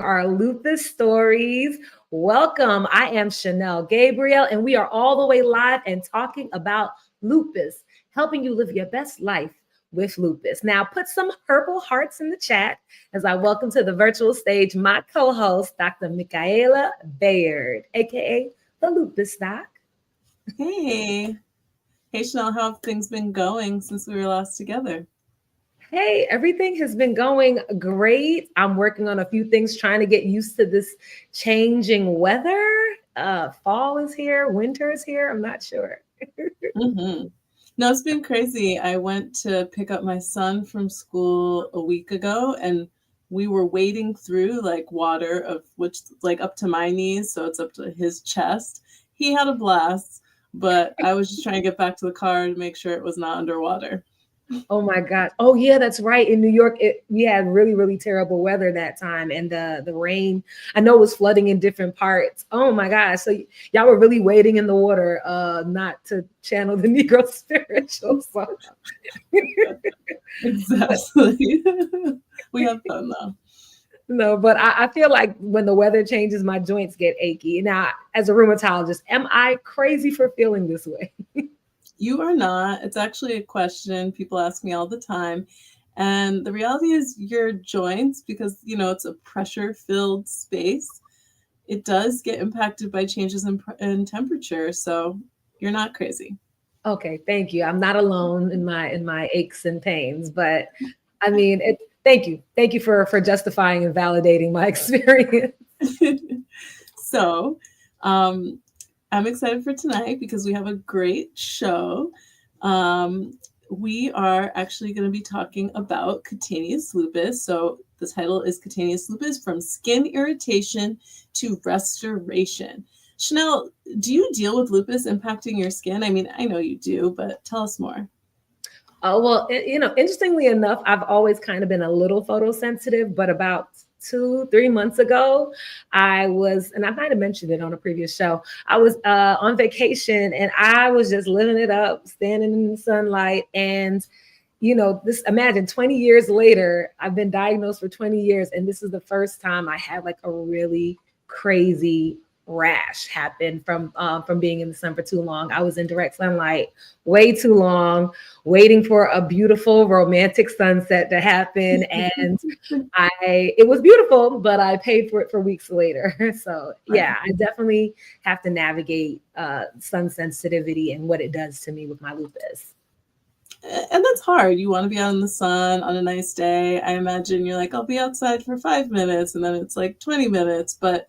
our lupus stories. Welcome. I am Chanel Gabriel, and we are all the way live and talking about lupus, helping you live your best life with lupus. Now, put some purple hearts in the chat as I welcome to the virtual stage my co host, Dr. Michaela Baird, aka the Lupus Doc. Hey. Hey, Chanel, how have things been going since we were last together? Hey, everything has been going great. I'm working on a few things, trying to get used to this changing weather. Fall is here, winter is here. I'm not sure. Mm-hmm. No, it's been crazy. I went to pick up my son from school a week ago, and we were wading through like water of which like up to my knees, so it's up to his chest. He had a blast, but I was just trying to get back to the car to make sure it was not underwater. Oh my God. Oh yeah, that's right. In New York, we had really, really terrible weather that time, and the rain. I know it was flooding in different parts. Oh my gosh. So y'all were really wading in the water, not to channel the Negro spiritual. So. Exactly. We have fun though. No, but I feel like when the weather changes, my joints get achy. Now, as a rheumatologist, am I crazy for feeling this way? You are not. It's actually a question people ask me all the time. And the reality is, your joints, because it's a pressure filled space, it does get impacted by changes in temperature. So you're not crazy. Okay, thank you. I'm not alone in my aches and pains, but I mean, thank you for justifying and validating my experience. So um, I'm excited for tonight because we have a great show. Um, we are actually going to be talking about cutaneous lupus. So the title is Cutaneous Lupus from Skin Irritation to Restoration. Chanel, do you deal with lupus impacting your skin? I mean, I know you do, but tell us more. Well, interestingly enough, I've always kind of been a little photosensitive, but about 2, 3 months ago, and I might have mentioned it on a previous show. I was on vacation and I was just living it up, standing in the sunlight. And, imagine 20 years later, I've been diagnosed for 20 years. And this is the first time I had like a really crazy rash happen from being in the sun for too long. I was in direct sunlight way too long, waiting for a beautiful romantic sunset to happen, and it was beautiful, but I paid for it for weeks later. So yeah, I definitely have to navigate sun sensitivity and what it does to me with my lupus. And that's hard. You want to be out in the sun on a nice day. I imagine you're like, I'll be outside for 5 minutes, and then it's like 20 minutes, but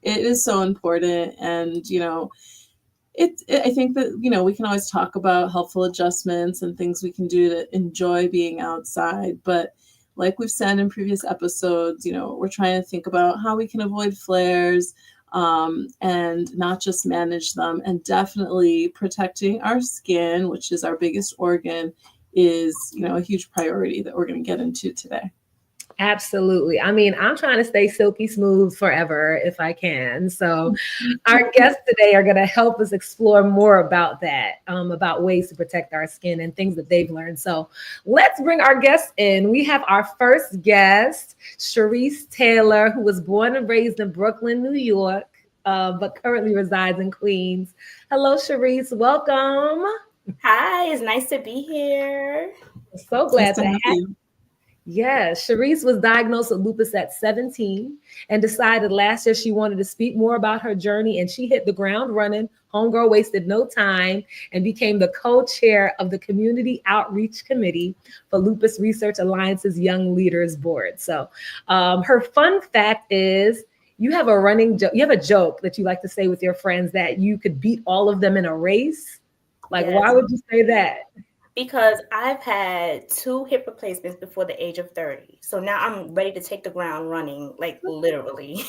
it is so important. And I think that we can always talk about helpful adjustments and things we can do to enjoy being outside, but like we've said in previous episodes, we're trying to think about how we can avoid flares, and not just manage them. And definitely protecting our skin, which is our biggest organ, is a huge priority that we're going to get into today. Absolutely. I mean, I'm trying to stay silky smooth forever if I can. So, our guests today are going to help us explore more about that, about ways to protect our skin and things that they've learned. So, let's bring our guests in. We have our first guest, Shreece Taylor, who was born and raised in Brooklyn, New York, but currently resides in Queens. Hello, Shreece. Welcome. Hi, it's nice to be here. So glad to have you. you. Yes, Shreece was diagnosed with lupus at 17 and decided last year she wanted to speak more about her journey, and she hit the ground running. Homegirl wasted no time and became the co-chair of the Community Outreach Committee for Lupus Research Alliance's Young Leaders Board. So her fun fact is you have a joke that you like to say with your friends that you could beat all of them in a race. Like, yes. Why would you say that? Because I've had 2 hip replacements before the age of 30. So now I'm ready to take the ground running, like literally.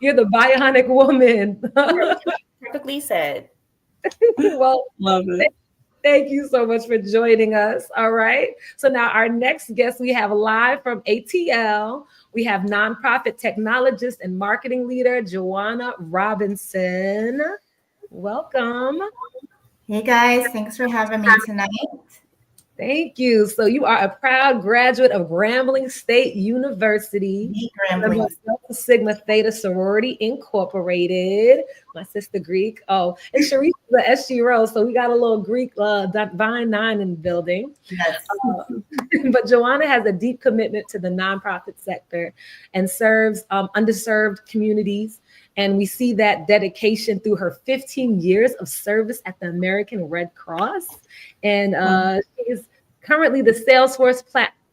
You're the bionic woman. Perfectly said. Well, love it. Thank you so much for joining us. All right. So now our next guest we have live from ATL. We have nonprofit technologist and marketing leader, GeJuana Robinson. Welcome. Hey guys, thanks for having me tonight. Thank you. So you are a proud graduate of Grambling State University, member of Delta Sigma Theta Sorority Incorporated. My sister Greek. Oh, and Shreece is the SG Rose. So we got a little Greek Divine Nine in the building. Yes. But GeJuana has a deep commitment to the nonprofit sector and serves underserved communities. And we see that dedication through her 15 years of service at the American Red Cross. And she is currently the Salesforce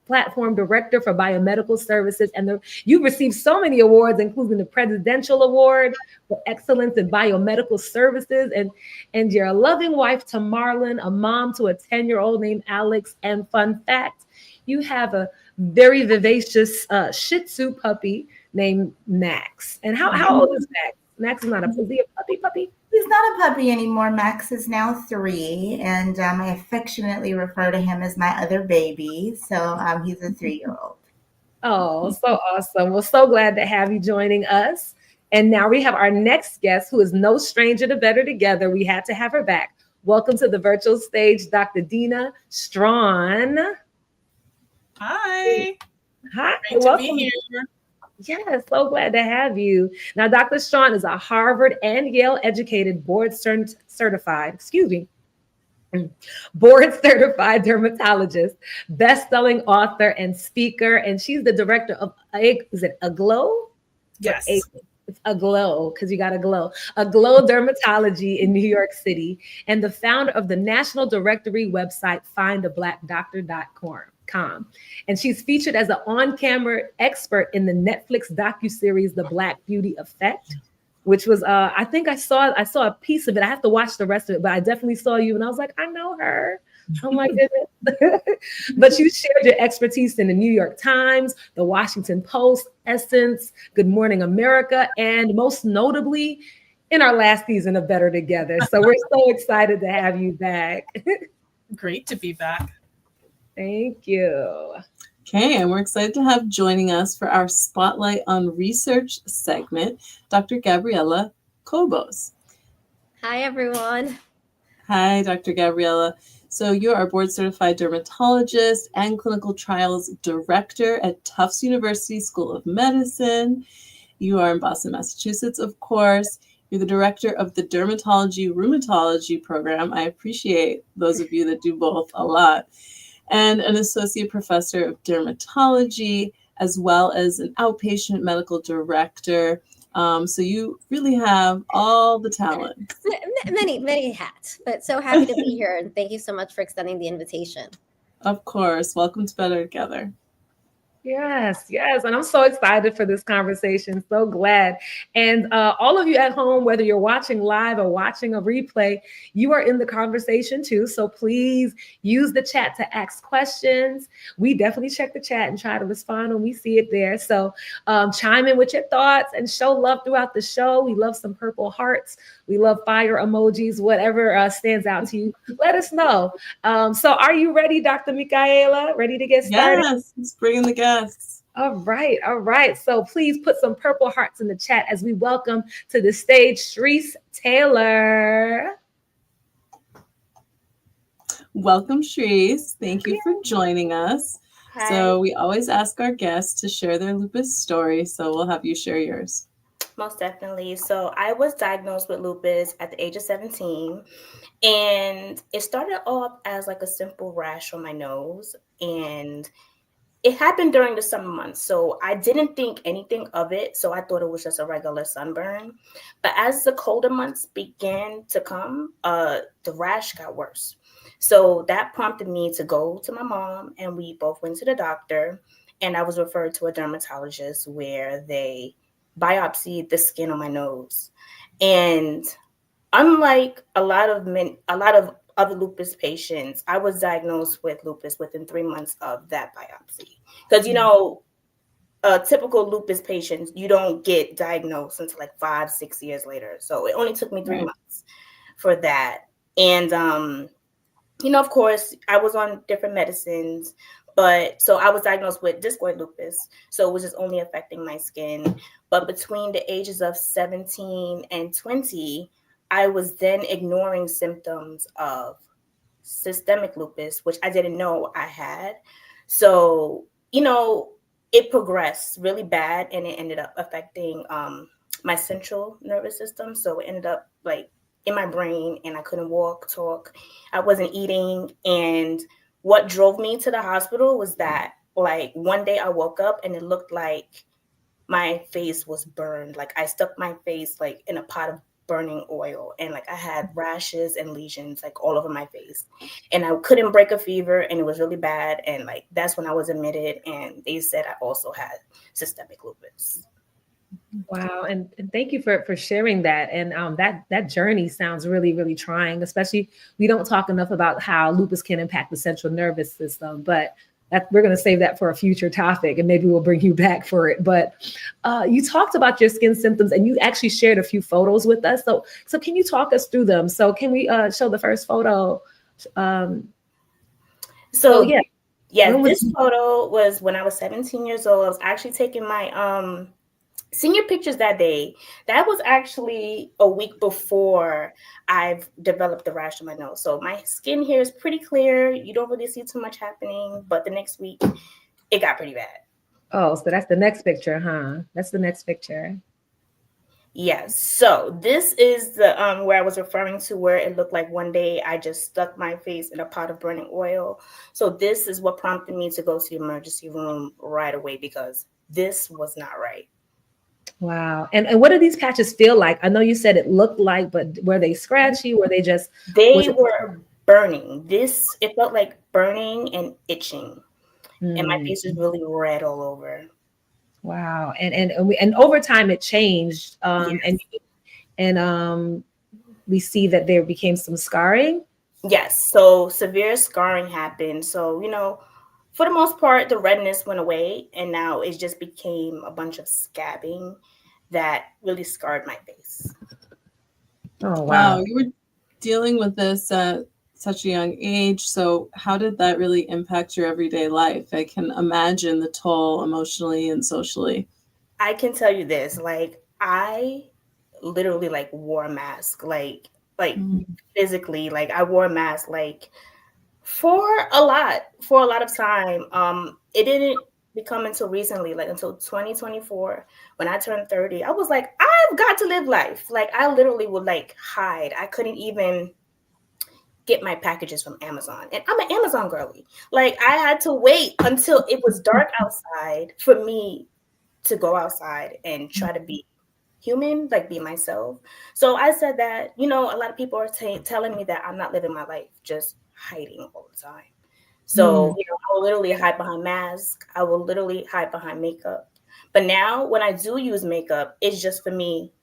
Platform Director for Biomedical Services. And you received so many awards, including the Presidential Award for Excellence in Biomedical Services. And you're a loving wife to Marlon, a mom to a 10-year-old named Alex. And fun fact, you have a very vivacious Shih Tzu puppy named Max. And how old is Max? Max is not is he a puppy? He's not a puppy anymore. Max is now 3, and I affectionately refer to him as my other baby. So he's a 3-year-old. Oh, so awesome. Well, so glad to have you joining us. And now we have our next guest, who is no stranger to Better Together. We had to have her back. Welcome to the virtual stage, Dr. Dina Strachan. Hi. Hi. Great to be here. Yes, so glad to have you. Now, Dr. Strachan is a Harvard and Yale educated board certified dermatologist, best-selling author and speaker, and she's the director of Aglow? Yes. It's Aglow, because you got a glow. Aglow Dermatology in New York City, and the founder of the national directory website findablackdoctor.com. And she's featured as an on-camera expert in the Netflix docuseries The Black Beauty Effect, which was I think I saw a piece of it. I have to watch the rest of it, but I definitely saw you and I was like, I know her. Oh my goodness. But you shared your expertise in the New York Times, the Washington Post, Essence, Good Morning America, and most notably in our last season of Better Together. So we're so excited to have you back. Great to be back. Thank you. Okay, and we're excited to have joining us for our Spotlight on Research segment, Dr. Gabriela Cobos. Hi, everyone. Hi, Dr. Gabriela. So you are a board-certified dermatologist and clinical trials director at Tufts University School of Medicine. You are in Boston, Massachusetts, of course. You're the director of the Dermatology Rheumatology program. I appreciate those of you that do both a lot. And an associate professor of dermatology, as well as an outpatient medical director. So you really have all the talent. Many hats, but so happy to be here. And thank you so much for extending the invitation. Of course. Welcome to Better Together. Yes. And I'm so excited for this conversation. So glad. And all of you at home, whether you're watching live or watching a replay, you are in the conversation too. So please use the chat to ask questions. We definitely check the chat and try to respond when we see it there. So chime in with your thoughts and show love throughout the show. We love some purple hearts. We love fire emojis, whatever stands out to you. Let us know. So are you ready, Dr. Michaela? Ready to get started? Yes, let's bring in the guests. All right. So please put some purple hearts in the chat as we welcome to the stage Shreece Taylor. Welcome, Shreece. Thank you for joining us. Hi. So we always ask our guests to share their lupus story, so we'll have you share yours. Most definitely. So I was diagnosed with lupus at the age of 17, and it started off as like a simple rash on my nose, and it happened during the summer months. So I didn't think anything of it. So I thought it was just a regular sunburn. But as the colder months began to come, the rash got worse. So that prompted me to go to my mom, and we both went to the doctor, and I was referred to a dermatologist where they biopsied the skin on my nose. And unlike a lot of other lupus patients, I was diagnosed with lupus within 3 months of that biopsy. Because, typical lupus patients, you don't get diagnosed until like 5-6 years later. So it only took me 3 months for that. And, of course, I was on different medicines. But so I was diagnosed with discoid lupus. So it was just only affecting my skin. But between the ages of 17 and 20, I was then ignoring symptoms of systemic lupus, which I didn't know I had. So, it progressed really bad, and it ended up affecting my central nervous system. So it ended up like in my brain, and I couldn't walk, talk. I wasn't eating. And what drove me to the hospital was that, like, one day I woke up and it looked like my face was burned. Like, I stuck my face like in a pot of burning oil, and like I had rashes and lesions like all over my face, and I couldn't break a fever, and it was really bad. And like that's when I was admitted, and they said I also had systemic lupus. Wow, and thank you for sharing that. And that journey sounds really, really trying. Especially, we don't talk enough about how lupus can impact the central nervous system, but we're going to save that for a future topic, and maybe we'll bring you back for it. But you talked about your skin symptoms, and you actually shared a few photos with us. So can you talk us through them? So can we show the first photo? Yeah, was this photo was when I was 17 years old. I was actually taking my senior pictures that day. That was actually a week before I've developed the rash on my nose. So my skin here is pretty clear. You don't really see too much happening, but the next week it got pretty bad. Oh, so that's the next picture, huh? That's the next picture. Yes. So this is the where I was referring to, where it looked like one day I just stuck my face in a pot of burning oil. So this is what prompted me to go to the emergency room right away, because this was not right. Wow. And what do these patches feel like? I know you said it looked like, but were they scratchy? Were they just... They were burning. It felt like burning and itching. And my face is really red all over. Wow. And over time it changed. Yes. And we see that there became some scarring. Yes. So severe scarring happened. So, for the most part, the redness went away, and now it just became a bunch of scabbing that really scarred my face. Oh, wow. You were dealing with this at such a young age. So how did that really impact your everyday life? I can imagine the toll emotionally and socially. I can tell you this, like, I literally like wore a mask, like physically, like I wore a mask, like for a lot of time. It didn't become until recently, like until 2024, when I turned 30. I was like, I've got to live life. Like, I literally would like hide. I couldn't even get my packages from Amazon, and I'm an Amazon girly. Like, I had to wait until it was dark outside for me to go outside and try to be human, like be myself. So I said that, a lot of people are telling me that I'm not living my life, just hiding all the time. So, I will literally hide behind masks. I will literally hide behind makeup. But now when I do use makeup, it's just for me.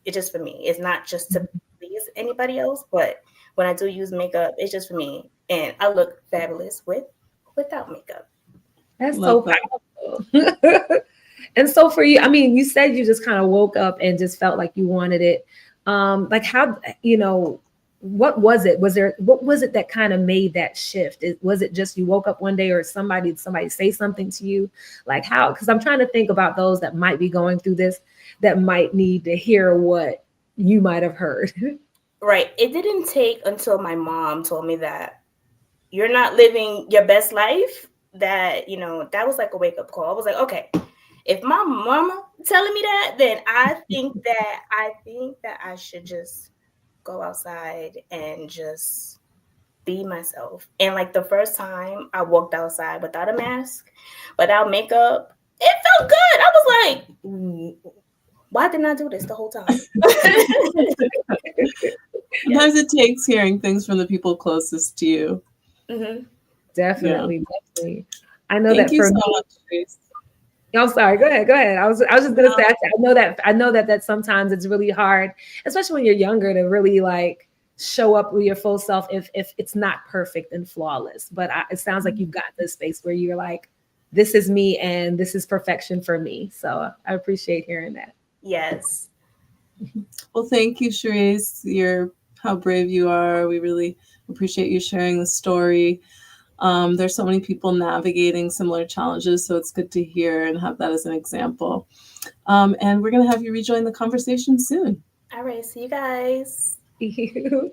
It's just for me. It's not just to please anybody else. But when I do use makeup, it's just for me. And I look fabulous without makeup. That's so powerful. And so for you, I mean, you said you just kind of woke up and just felt like you wanted it. Like how, what was it? What was it that kind of made that shift? Was it just you woke up one day, or somebody say something to you? Like how? Because I'm trying to think about those that might be going through this, that might need to hear what you might have heard. Right. It didn't take until my mom told me that you're not living your best life, that, that was like a wake up call. I was like, okay, if my mama telling me that, then I think that I should just go outside and just be myself. And like the first time I walked outside without a mask, without makeup, it felt good. I was like, why didn't I do this the whole time? Sometimes it takes hearing things from the people closest to you. Mm-hmm. Definitely. I know Thank that you for so me. much, Shreece. I'm sorry. Go ahead. I was just gonna say. I know that sometimes it's really hard, especially when you're younger, to really like show up with your full self if it's not perfect and flawless. But it sounds like you've got this space where you're like, this is me and this is perfection for me. So I appreciate hearing that. Yes. Well, thank you, Shreece. How brave you are. We really appreciate you sharing the story. There's so many people navigating similar challenges, so it's good to hear and have that as an example. And we're going to have you rejoin the conversation soon. All right. See you guys. you.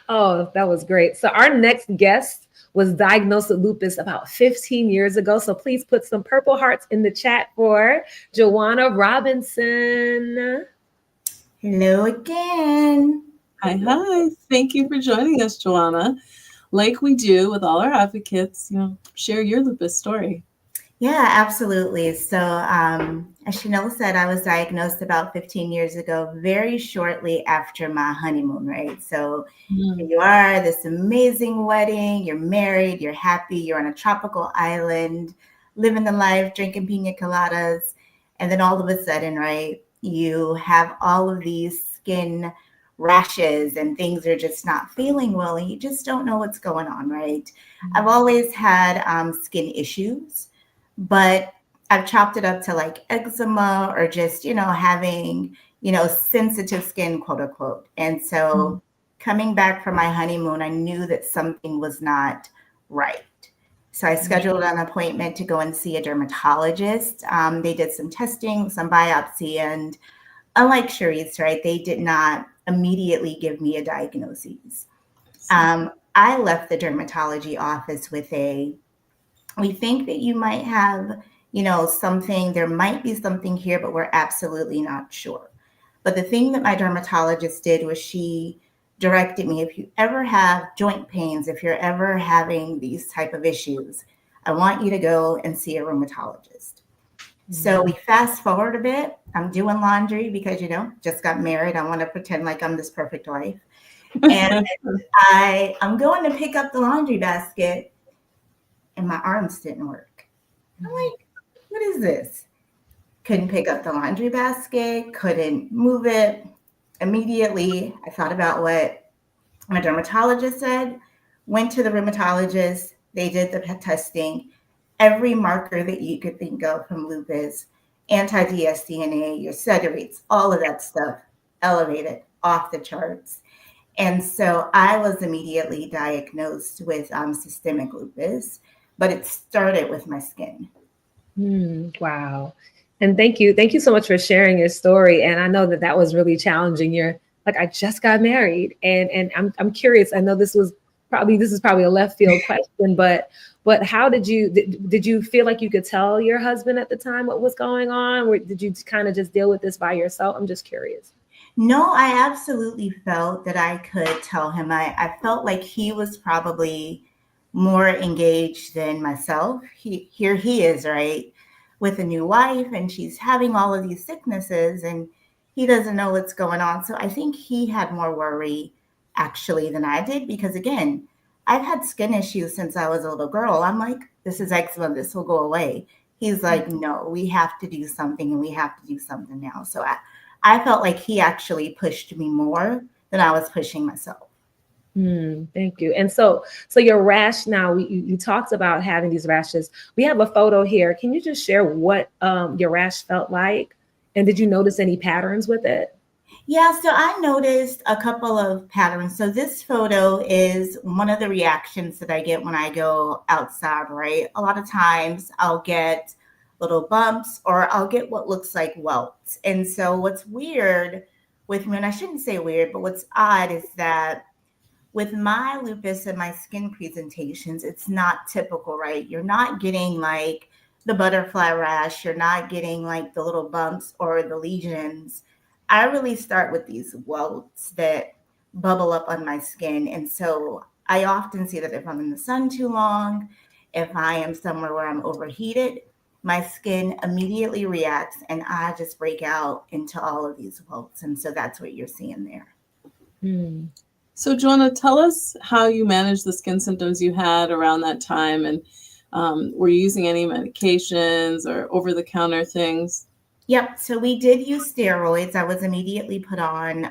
Oh, that was great. So our next guest was diagnosed with lupus about 15 years ago. So please put some purple hearts in the chat for GeJuana Robinson. Hello again. Hi. Thank you for joining us, GeJuana. Like we do with all our advocates, share your lupus story. Yeah, absolutely. So, as Chanel said, I was diagnosed about 15 years ago, very shortly after my honeymoon, right? So, here you are, this amazing wedding, you're married, you're happy, you're on a tropical island, living the life, drinking pina coladas. And then all of a sudden, right, you have all of these skin rashes and things are just not feeling well, and you just don't know what's going on, right? I've always had skin issues, but I've chopped it up to like eczema or just, having, sensitive skin, quote unquote. And so coming back from my honeymoon, I knew that something was not right. So I scheduled an appointment to go and see a dermatologist. They did some testing, some biopsy, and unlike Shreece, right, they did not immediately give me a diagnosis. I left the dermatology office with we think that you might have, something, there might be something here, but we're absolutely not sure. But the thing that my dermatologist did was she directed me, if you ever have joint pains, if you're ever having these type of issues, I want you to go and see a rheumatologist. So we fast forward a bit. I'm doing laundry because, just got married. I want to pretend like I'm this perfect wife. And I'm going to pick up the laundry basket and my arms didn't work. I'm like, what is this? Couldn't pick up the laundry basket, couldn't move it. Immediately, I thought about what my dermatologist said, went to the rheumatologist. They did the testing. Every marker that you could think of from lupus, anti-dsDNA, your SED rates, all of that stuff elevated off the charts. And so I was immediately diagnosed with systemic lupus, but it started with my skin. Wow. And thank you so much for sharing your story. And I know that was really challenging. You're like, I just got married, and I'm curious. I know this is probably a left field question, but how did you feel like you could tell your husband at the time what was going on, or did you kind of just deal with this by yourself? I'm just curious. No, I absolutely felt that I could tell him. I felt like he was probably more engaged than myself. Here he is, right, with a new wife, and she's having all of these sicknesses, and he doesn't know what's going on. So I think he had more worry actually than I did, because again, I've had skin issues since I was a little girl. I'm like, this is eczema, this will go away. He's like, no, we have to do something, and we have to do something now. So I felt like he actually pushed me more than I was pushing myself. Thank you. And so your rash now, you talked about having these rashes. We have a photo here. Can you just share what your rash felt like? And did you notice any patterns with it? Yeah, so I noticed a couple of patterns. So this photo is one of the reactions that I get when I go outside, right? A lot of times I'll get little bumps or I'll get what looks like welts. And so what's weird with me, and I shouldn't say weird, but what's odd is that with my lupus and my skin presentations, it's not typical, right? You're not getting like the butterfly rash. You're not getting like the little bumps or the lesions. I really start with these welts that bubble up on my skin. And so I often see that if I'm in the sun too long, if I am somewhere where I'm overheated, my skin immediately reacts and I just break out into all of these welts. And so that's what you're seeing there. So, GeJuana, tell us how you managed the skin symptoms you had around that time, and were you using any medications or over-the-counter things? Yep. So we did use steroids. I was immediately put on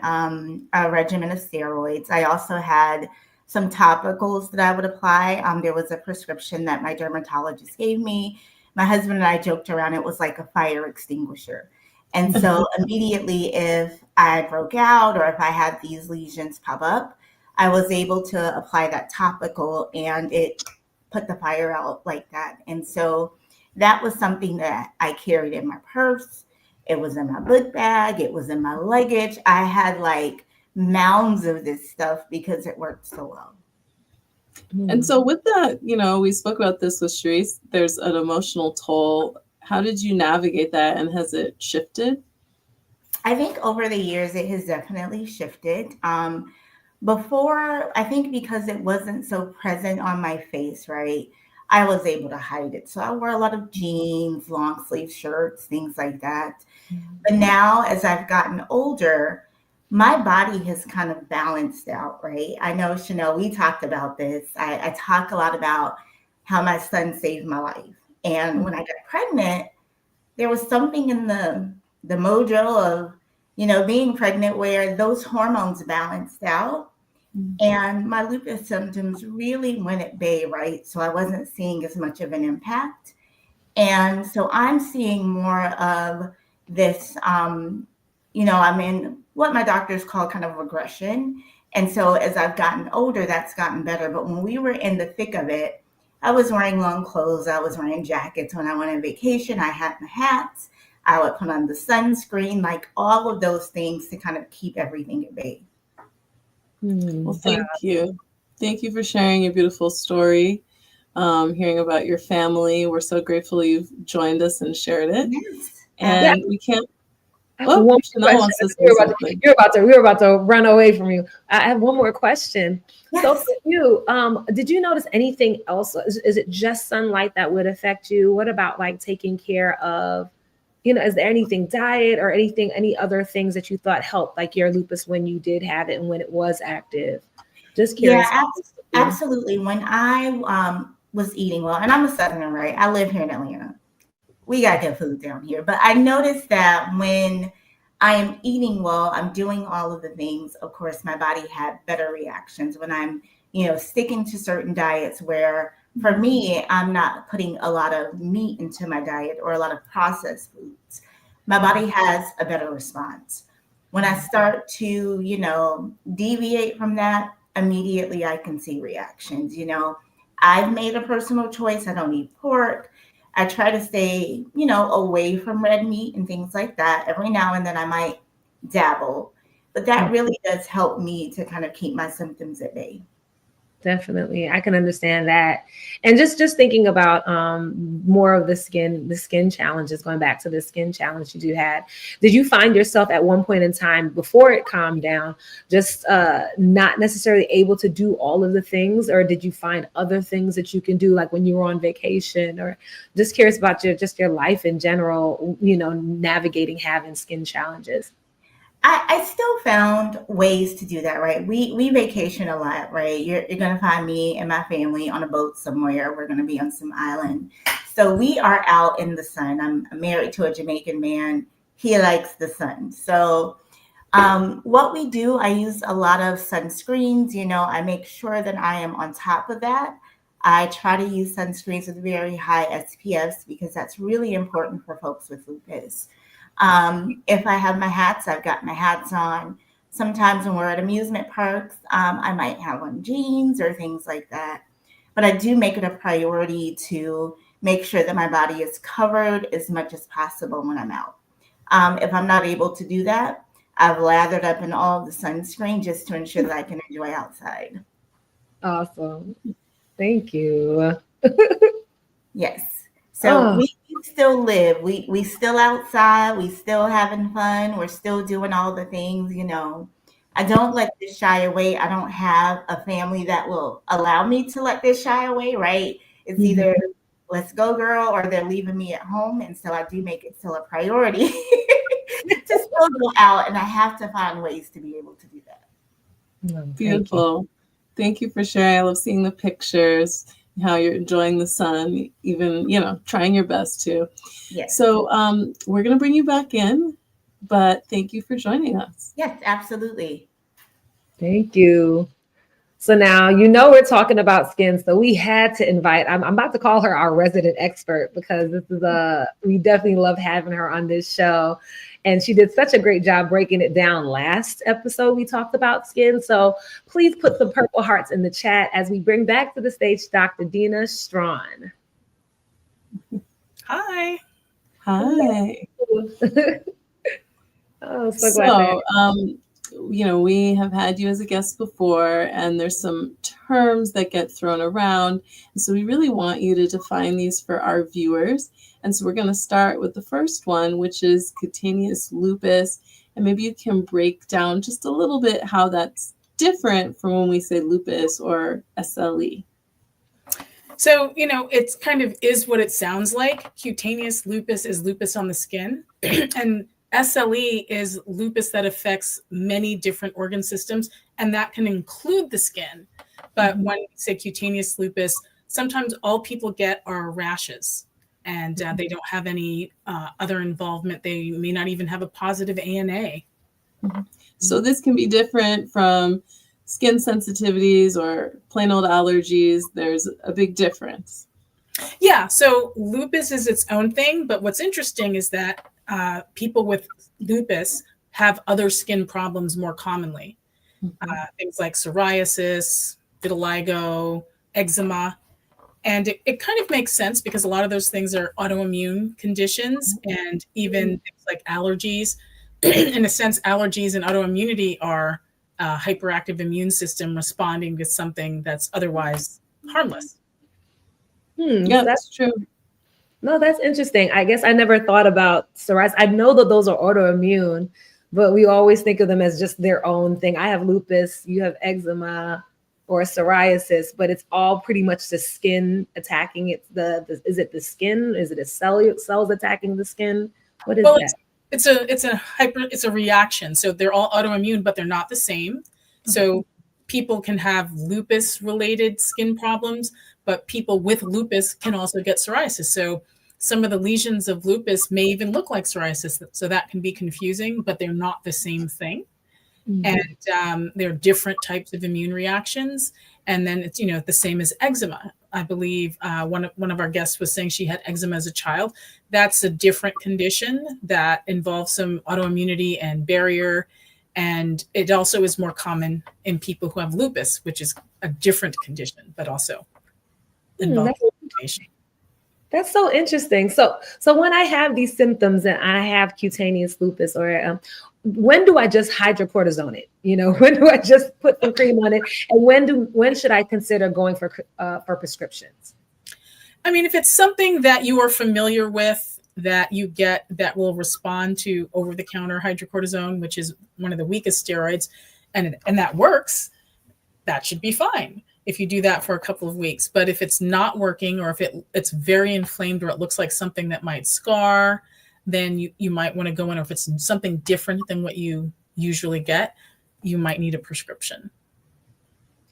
a regimen of steroids. I also had some topicals that I would apply. There was a prescription that my dermatologist gave me. My husband and I joked around, it was like a fire extinguisher. And so immediately if I broke out or if I had these lesions pop up, I was able to apply that topical and it put the fire out like that. And so that was something that I carried in my purse. It was in my book bag. It was in my luggage. I had like mounds of this stuff because it worked so well. And so with that, we spoke about this with Shreece, there's an emotional toll. How did you navigate that, and has it shifted? I think over the years, it has definitely shifted. Before, I think because it wasn't so present on my face, right? I was able to hide it. So I wore a lot of jeans, long sleeve shirts, things like that. But now, as I've gotten older, my body has kind of balanced out, right? I know, Chanel, we talked about this. I talk a lot about how my son saved my life. And when I got pregnant, there was something in the mojo of, being pregnant where those hormones balanced out. And my lupus symptoms really went at bay, right? So I wasn't seeing as much of an impact. And so I'm seeing more of this, I'm in what my doctors call kind of regression. And so as I've gotten older, that's gotten better. But when we were in the thick of it, I was wearing long clothes. I was wearing jackets. When I went on vacation, I had my hats. I would put on the sunscreen, like all of those things to kind of keep everything at bay. Well, thank you. Thank you for sharing your beautiful story, hearing about your family. We're so grateful you've joined us and shared it. Yes. And we can't. One Chanel wants to say something. We were about to run away from you. I have one more question. Yes. So for you, did you notice anything else? Is it just sunlight that would affect you? What about like taking care of, is there anything, diet or anything, any other things that you thought helped like your lupus when you did have it and when it was active? Just curious. Yeah, absolutely. When I was eating well, and I'm a Southerner, right? I live here in Atlanta. We got good food down here. But I noticed that when I am eating well, I'm doing all of the things. Of course, my body had better reactions when I'm, sticking to certain diets where for me, I'm not putting a lot of meat into my diet or a lot of processed foods. My body has a better response. When I start to, deviate from that, immediately I can see reactions. I've made a personal choice. I don't eat pork. I try to stay, away from red meat and things like that. Every now and then I might dabble, but that really does help me to kind of keep my symptoms at bay. Definitely. I can understand that. And just thinking about more of the skin challenges, going back to the skin challenge you had, did you find yourself at one point in time before it calmed down, just not necessarily able to do all of the things, or did you find other things that you can do, like when you were on vacation, or just curious about your life in general, navigating having skin challenges? I still found ways to do that, right? We vacation a lot, right? You're going to find me and my family on a boat somewhere. We're going to be on some island. So we are out in the sun. I'm married to a Jamaican man. He likes the sun. So what we do, I use a lot of sunscreens. I make sure that I am on top of that. I try to use sunscreens with very high SPFs because that's really important for folks with lupus. If I have my hats, I've got my hats on. Sometimes when we're at amusement parks, I might have on jeans or things like that. But I do make it a priority to make sure that my body is covered as much as possible when I'm out. If I'm not able to do that, I've lathered up in all the sunscreen just to ensure that I can enjoy outside. Awesome. Thank you. Yes. So we still live. We still outside. We still having fun. We're still doing all the things, I don't let this shy away. I don't have a family that will allow me to let this shy away, right? It's either let's go, girl, or they're leaving me at home. And so I do make it still a priority to still go out. And I have to find ways to be able to do that. Beautiful. Thank you for sharing. I love seeing the pictures, how you're enjoying the sun, even, trying your best to. Yes. So we're going to bring you back in, but thank you for joining us. Yes, absolutely. Thank you. So now, we're talking about skin, so we had to invite, I'm about to call her our resident expert because this is we definitely love having her on this show. And she did such a great job breaking it down last episode. We talked about skin. So please put some purple hearts in the chat as we bring back to the stage Dr. Dina Strachan. Hi. Hi. Oh, so glad. we have had you as a guest before, and there's some terms that get thrown around. And so we really want you to define these for our viewers. And so we're going to start with the first one, which is cutaneous lupus. And maybe you can break down just a little bit how that's different from when we say lupus or SLE. So, it's kind of is what it sounds like. Cutaneous lupus is lupus on the skin. And SLE is lupus that affects many different organ systems, and that can include the skin. But when we say cutaneous lupus, sometimes all people get are rashes, and they don't have any other involvement. They may not even have a positive ANA. So this can be different from skin sensitivities or plain old allergies. There's a big difference. Yeah, so lupus is its own thing, but what's interesting is that people with lupus have other skin problems more commonly. Things like psoriasis, vitiligo, eczema. And it kind of makes sense because a lot of those things are autoimmune conditions, and even things like allergies. In a sense, allergies and autoimmunity are a hyperactive immune system responding to something that's otherwise harmless. Yeah, that's true. No, that's interesting. I guess I never thought about psoriasis. I know that those are autoimmune, but we always think of them as just their own thing. I have lupus, you have eczema or psoriasis, but it's all pretty much the skin attacking it. Is it the skin? Is it cells attacking the skin? What is that? It's a reaction. So they're all autoimmune, but they're not the same. So people can have lupus related skin problems, but people with lupus can also get psoriasis. So some of the lesions of lupus may even look like psoriasis. So that can be confusing, but they're not the same thing. And there are different types of immune reactions. And then it's, the same as eczema. I believe one of our guests was saying she had eczema as a child. That's a different condition that involves some autoimmunity and barrier. And it also is more common in people who have lupus, which is a different condition, but also involves inflammation. That's so interesting. So when I have these symptoms and I have cutaneous lupus, or when do I just hydrocortisone it? When do I just put some cream on it? And when should I consider going for prescriptions? I mean, if it's something that you are familiar with, that you get that will respond to over-the-counter hydrocortisone, which is one of the weakest steroids, and that works, that should be fine if you do that for a couple of weeks. But if it's not working, or if it's very inflamed, or it looks like something that might scar, then you might want to go in. Or if it's something different than what you usually get, you might need a prescription.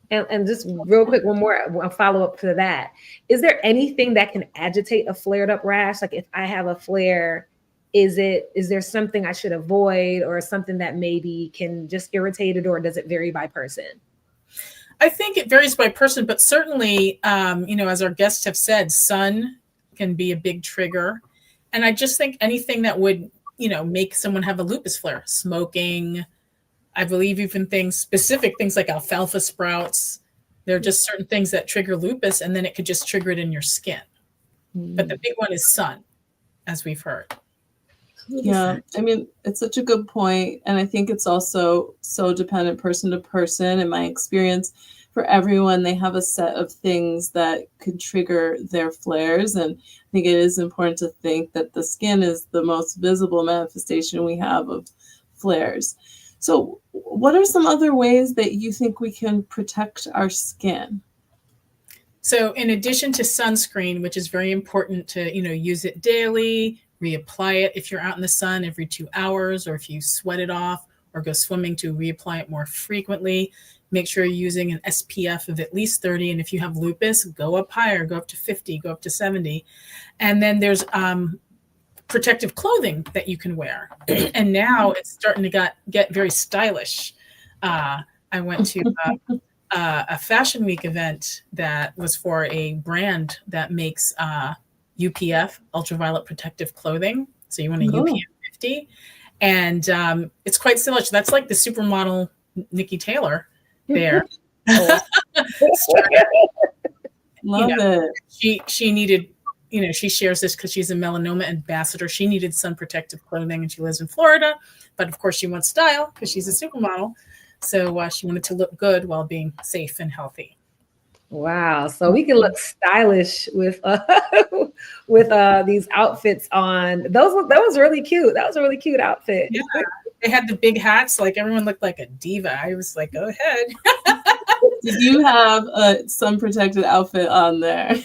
And just real quick, one follow-up to that. Is there anything that can agitate a flared up rash? Like if I have a flare, is there something I should avoid, or something that maybe can just irritate it, or does it vary by person? I think it varies by person, but certainly, as our guests have said, sun can be a big trigger. And I just think anything that would, make someone have a lupus flare, smoking, I believe even specific things like alfalfa sprouts, there are just certain things that trigger lupus, and then it could just trigger it in your skin. But the big one is sun, as we've heard. Yeah, I mean, it's such a good point. And I think it's also so dependent person to person. In my experience, for everyone, they have a set of things that could trigger their flares. And I think it is important to think that the skin is the most visible manifestation we have of flares. So what are some other ways that you think we can protect our skin? So in addition to sunscreen, which is very important to, use it daily, reapply it if you're out in the sun every 2 hours, or if you sweat it off or go swimming, to reapply it more frequently. Make sure you're using an SPF of at least 30. And if you have lupus, go up higher, go up to 50, go up to 70. And then there's protective clothing that you can wear. And now it's starting to get very stylish. I went to a Fashion Week event that was for a brand that makes UPF, ultraviolet protective clothing. So you want a UPF 50. And it's quite stylish. That's like the supermodel Nikki Taylor there. Love it. She needed she shares this because she's a melanoma ambassador. She needed sun protective clothing and she lives in Florida, but of course she wants style because she's a supermodel. So she wanted to look good while being safe and healthy. Wow. So we can look stylish with these outfits on. That was really cute. That was a really cute outfit. Yeah. They had the big hats, like everyone looked like a diva. I was like, go ahead. Did you have a sun protected outfit on there?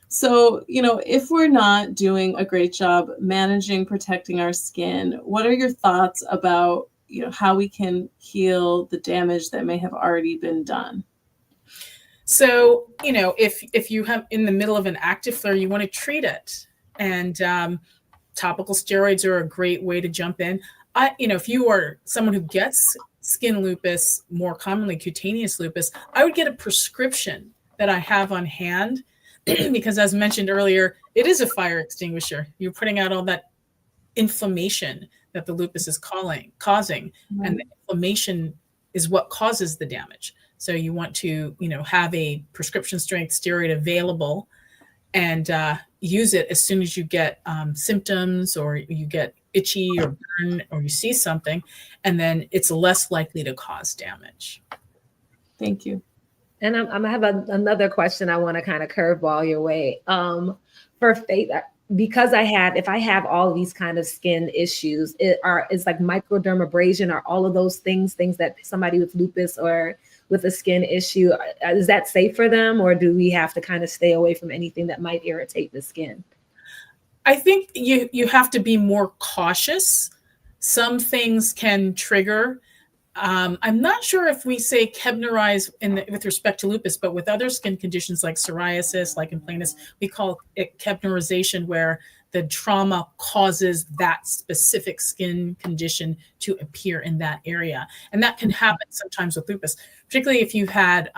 So, if we're not doing a great job managing, protecting our skin, what are your thoughts about, how we can heal the damage that may have already been done? So, if you have in the middle of an active flare, you want to treat it. And topical steroids are a great way to jump in. If you are someone who gets skin lupus, more commonly cutaneous lupus, I would get a prescription that I have on hand because, as mentioned earlier, it is a fire extinguisher. You're putting out all that inflammation that the lupus is causing, and the inflammation is what causes the damage. So you want to, have a prescription strength steroid available and use it as soon as you get symptoms or you get itchy or burn or you see something, and then it's less likely to cause damage. Thank you. And I have another question I want to kind of curveball your way. For Faith, because if I have all these kind of skin issues, it's like microdermabrasion or all of those things that somebody with lupus or with a skin issue, is that safe for them, or do we have to kind of stay away from anything that might irritate the skin? I think you have to be more cautious. Some things can trigger. I'm not sure if we say Kebnerize with respect to lupus, but with other skin conditions like psoriasis, lichen planus, we call it Kebnerization, where the trauma causes that specific skin condition to appear in that area. And that can happen sometimes with lupus, particularly if you've had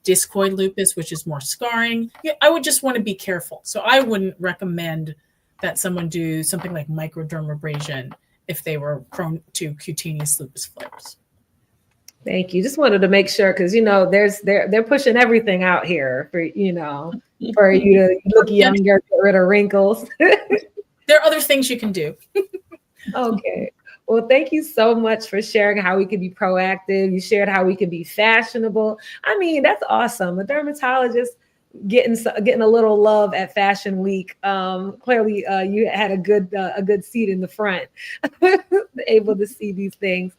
discoid lupus, which is more scarring. I would just want to be careful. So I wouldn't recommend that someone do something like microdermabrasion if they were prone to cutaneous lupus flares. Thank you. Just wanted to make sure, because they're pushing everything out here for you to look younger, get rid of wrinkles. There are other things you can do. Okay. Well, thank you so much for sharing how we could be proactive. You shared how we could be fashionable. I mean, that's awesome. A dermatologist getting a little love at Fashion Week. Clearly, you had a good seat in the front, able to see these things.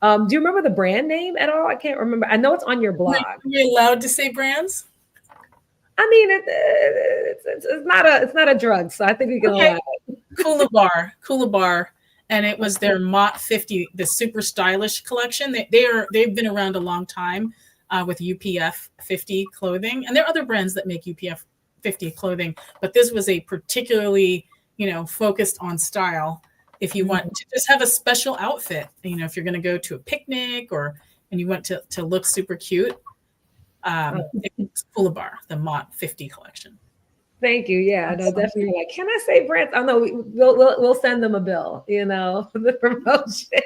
Do you remember the brand name at all? I can't remember. I know it's on your blog. Are you allowed to say brands? I mean, it's not a drug, so I think we can allow it. Coolabar, and it was their Mott 50, the super stylish collection. They've been around a long time with UPF 50 clothing, and there are other brands that make UPF 50 clothing, but this was a particularly focused on style. If you want to just have a special outfit, if you're going to go to a picnic and you want to look super cute, it's Coolabar, the Mott 50 collection. Thank you. Yeah, no, definitely. Like, can I say brands? Oh no, we'll send them a bill. For the promotion.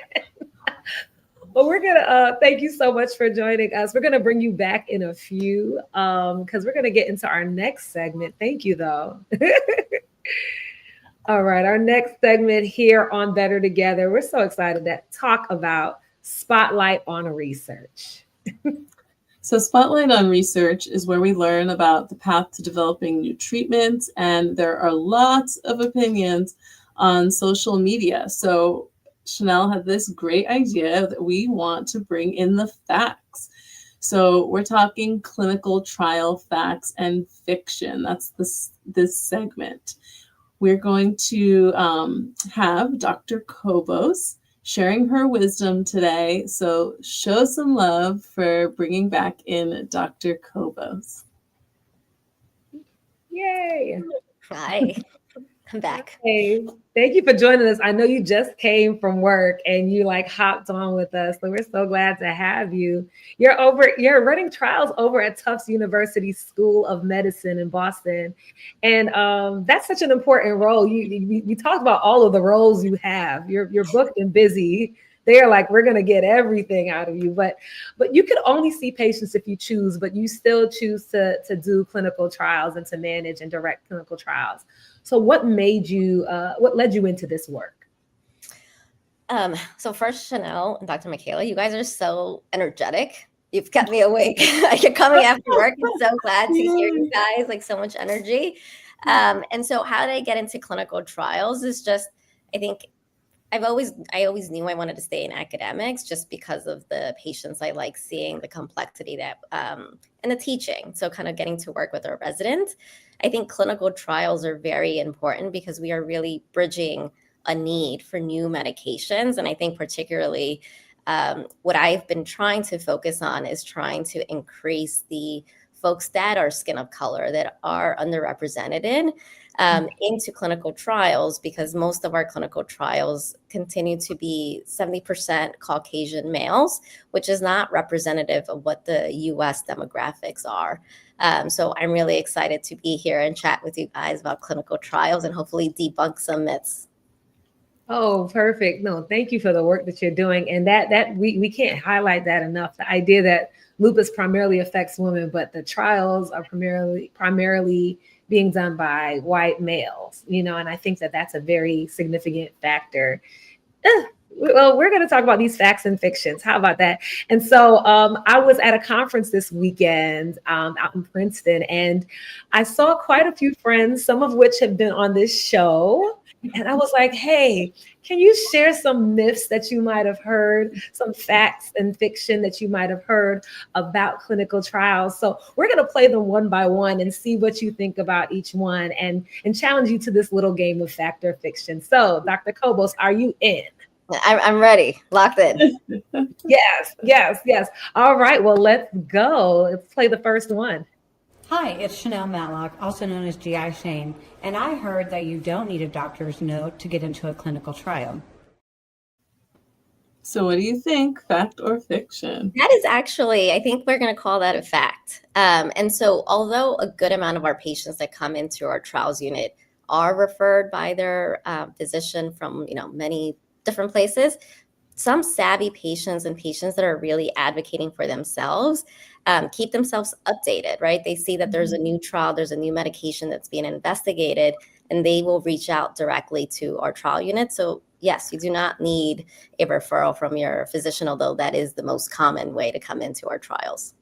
Well, we're gonna thank you so much for joining us. We're gonna bring you back in a few because we're gonna get into our next segment. Thank you, though. All right, our next segment here on Better Together. We're so excited to talk about Spotlight on Research. So Spotlight on Research is where we learn about the path to developing new treatments, and there are lots of opinions on social media. So Chanel had this great idea that we want to bring in the facts. So we're talking clinical trial facts and fiction. That's this segment. We're going to have Dr. Cobos sharing her wisdom today. So show some love for bringing back in Dr. Cobos. Yay. Hi, I'm back. Hey, thank you for joining us. I know you just came from work and you hopped on with us. So we're so glad to have you. You're running trials over at Tufts University School of Medicine in Boston. And that's such an important role. We talked about all of the roles you have. You're booked and busy They're like, we're going to get everything out of you. But you could only see patients if you choose, but you still choose to do clinical trials and to manage and direct clinical trials. So what led you into this work? So first, Chanel and Dr. Michaela, you guys are so energetic. You've kept me awake. You're coming after work. I'm so glad to hear you guys, like so much energy. And so how did I get into clinical trials is just, I think I always knew I wanted to stay in academics just because of the patients I like seeing, the complexity that, and the teaching. So kind of getting to work with our residents. I think clinical trials are very important because we are really bridging a need for new medications. And I think particularly what I've been trying to focus on is trying to increase the folks that are skin of color, that are underrepresented into clinical trials, because most of our clinical trials continue to be 70% Caucasian males, which is not representative of what the US demographics are. So I'm really excited to be here and chat with you guys about clinical trials and hopefully debunk some myths. Oh, perfect. No, thank you for the work that you're doing. And that we can't highlight that enough. The idea that lupus primarily affects women, but the trials are primarily being done by white males, and I think that that's a very significant factor. Well, we're going to talk about these facts and fictions. How about that? And so I was at a conference this weekend out in Princeton, and I saw quite a few friends, some of which have been on this show. And I was like, hey, can you share some myths that you might have heard, some facts and fiction that you might have heard about clinical trials? So we're going to play them one by one and see what you think about each one and challenge you to this little game of fact or fiction. So Dr. Cobos, are you in? I'm ready. Locked in. Yes. All right. Well, let's go. Let's play the first one. Hi, it's Chanel Matlock, also known as GI Shane, and I heard that you don't need a doctor's note to get into a clinical trial. So what do you think, fact or fiction? That is actually, I think we're going to call that a fact. And so although a good amount of our patients that come into our trials unit are referred by their physician from many different places, some savvy patients and patients that are really advocating for themselves keep themselves updated, right? They see that there's a new trial, there's a new medication that's being investigated, and they will reach out directly to our trial unit. So yes, you do not need a referral from your physician, although that is the most common way to come into our trials.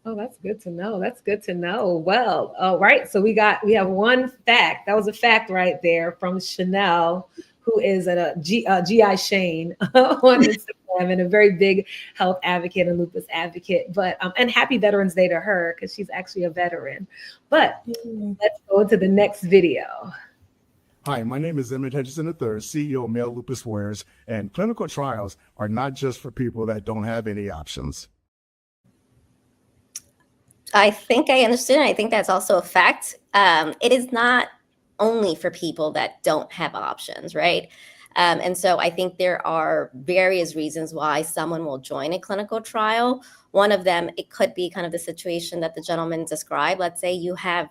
Oh, that's good to know. That's good to know. Well, all right. So we have one fact. That was a fact right there from Chanel, who is a GI Shane on Instagram and a very big health advocate and lupus advocate. But and happy Veterans Day to her, because she's actually a veteran. But let's go to the next video. Hi, my name is Emmett Hutchinson III, CEO of Male Lupus Warriors, and clinical trials are not just for people that don't have any options. I think I understood. I think that's also a fact. It is not only for people that don't have options, right? And so I think there are various reasons why someone will join a clinical trial. One of them, it could be kind of the situation that the gentleman described. Let's say you have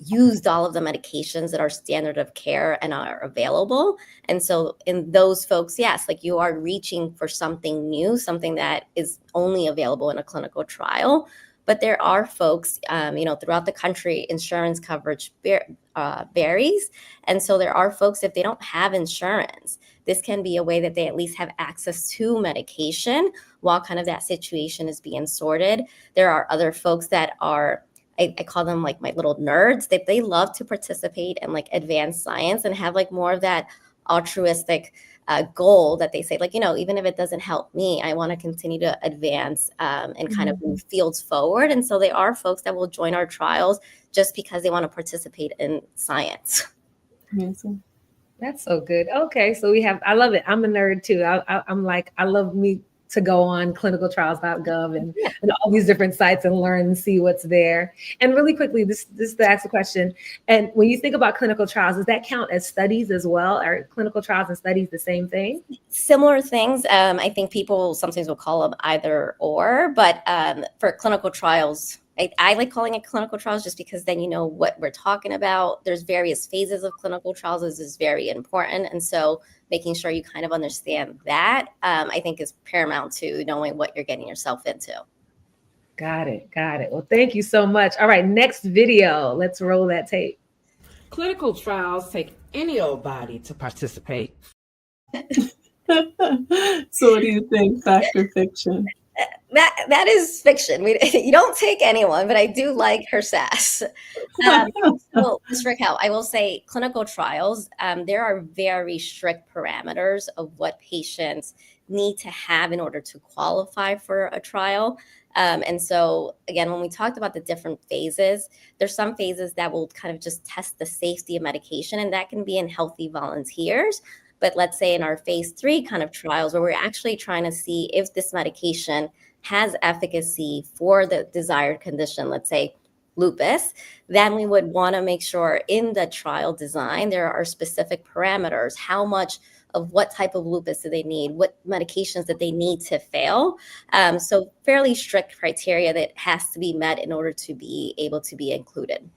used all of the medications that are standard of care and are available. And so in those folks, yes, like you are reaching for something new, something that is only available in a clinical trial. But there are folks, throughout the country, insurance coverage varies. And so there are folks, if they don't have insurance, this can be a way that they at least have access to medication while kind of that situation is being sorted. There are other folks that are, I call them like my little nerds, that they love to participate in like advanced science and have like more of that altruistic goal that they say, like, even if it doesn't help me, I want to continue to advance and kind of move fields forward. And so there are folks that will join our trials just because they want to participate in science. Amazing. That's so good. Okay, so I love it. I'm a nerd too. I'm like, I love me to go on clinicaltrials.gov and all these different sites and learn and see what's there. And really quickly, this to ask a question. And when you think about clinical trials, does that count as studies as well? Are clinical trials and studies the same thing? Similar things. I think people sometimes will call them either or, but for clinical trials, I like calling it clinical trials just because then you know what we're talking about. There's various phases of clinical trials. This is very important. And so making sure you kind of understand that, I think is paramount to knowing what you're getting yourself into. Got it. Got it. Well, thank you so much. All right, next video. Let's roll that tape. Clinical trials take any old body to participate. So what do you think, fact or fiction? That is fiction. You don't take anyone, but I do like her sass. So, Ms. Raquel, I will say clinical trials, there are very strict parameters of what patients need to have in order to qualify for a trial. And so, again, when we talked about the different phases, there's some phases that will kind of just test the safety of medication, and that can be in healthy volunteers. But let's say in our phase 3 kind of trials where we're actually trying to see if this medication has efficacy for the desired condition, let's say lupus, then we would want to make sure in the trial design, there are specific parameters, how much of what type of lupus do they need, what medications that they need to fail. So fairly strict criteria that has to be met in order to be able to be included.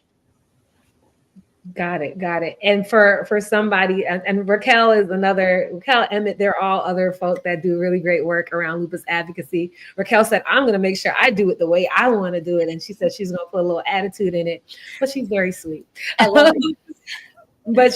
Got it. Got it. And for somebody, and Raquel is another, Raquel, Emmett, they're all other folk that do really great work around lupus advocacy. Raquel said, I'm going to make sure I do it the way I want to do it. And she said she's going to put a little attitude in it, but she's very sweet. I love it. But